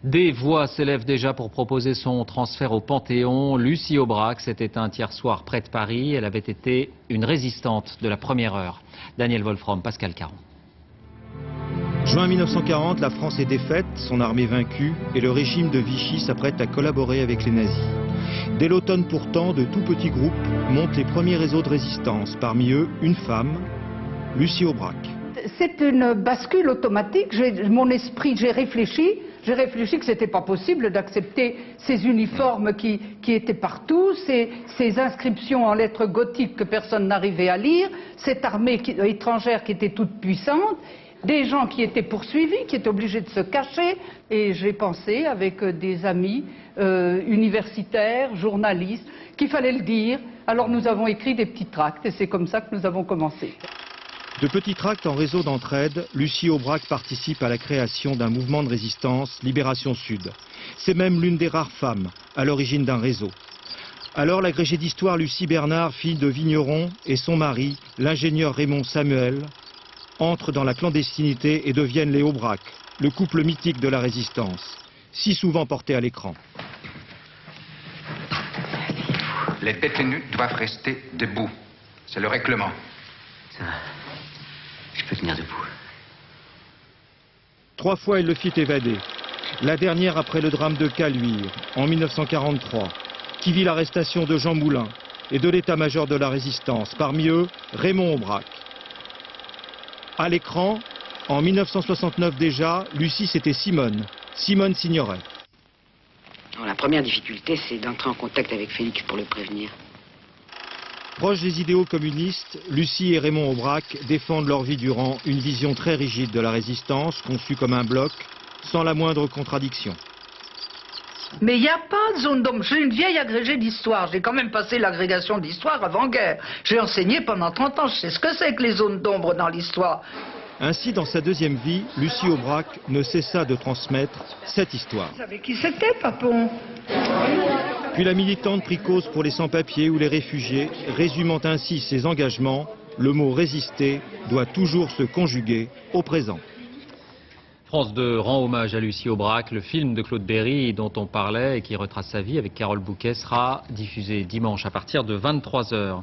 Des voix s'élèvent déjà pour proposer son transfert au Panthéon. Lucie Aubrac s'est éteinte hier soir près de Paris. Elle avait été une résistante de la première heure. Daniel Wolfram, Pascal Caron. Juin 1940, la France est défaite, son armée vaincue, et le régime de Vichy s'apprête à collaborer avec les nazis. Dès l'automne pourtant, de tout petits groupes montent les premiers réseaux de résistance. Parmi eux, une femme, Lucie Aubrac. C'est une bascule automatique. Mon esprit, j'ai réfléchi que c'était pas possible d'accepter ces uniformes qui étaient partout, ces inscriptions en lettres gothiques que personne n'arrivait à lire, cette armée étrangère qui était toute puissante, des gens qui étaient poursuivis, qui étaient obligés de se cacher. Et j'ai pensé, avec des amis universitaires, journalistes, qu'il fallait le dire. Alors nous avons écrit des petits tracts et c'est comme ça que nous avons commencé. De petits tracts en réseau d'entraide, Lucie Aubrac participe à la création d'un mouvement de résistance, Libération Sud. C'est même l'une des rares femmes à l'origine d'un réseau. Alors l'agrégée d'histoire Lucie Bernard, fille de vigneron, et son mari, l'ingénieur Raymond Samuel, entrent dans la clandestinité et deviennent les Aubrac, le couple mythique de la résistance, si souvent porté à l'écran. Les détenus doivent rester debout. C'est le règlement. Ça va. Je peux tenir debout. 3 fois, elle le fit évader. La dernière après le drame de Caluire, en 1943, qui vit l'arrestation de Jean Moulin et de l'état-major de la résistance, parmi eux Raymond Aubrac. À l'écran, en 1969 déjà, Lucie c'était Simone Signoret. La première difficulté, c'est d'entrer en contact avec Félix pour le prévenir. Proches des idéaux communistes, Lucie et Raymond Aubrac défendent leur vie durant une vision très rigide de la résistance, conçue comme un bloc, sans la moindre contradiction. Mais il n'y a pas de zone d'ombre. Je suis une vieille agrégée d'histoire. J'ai quand même passé l'agrégation d'histoire avant-guerre. J'ai enseigné pendant 30 ans. Je sais ce que c'est que les zones d'ombre dans l'histoire. Ainsi, dans sa deuxième vie, Lucie Aubrac ne cessa de transmettre cette histoire. Vous savez qui c'était, Papon? Puis la militante prit cause pour les sans-papiers ou les réfugiés, résumant ainsi ses engagements, le mot résister doit toujours se conjuguer au présent. France 2 rend hommage à Lucie Aubrac. Le film de Claude Berry dont on parlait et qui retrace sa vie avec Carole Bouquet sera diffusé dimanche à partir de 23 h.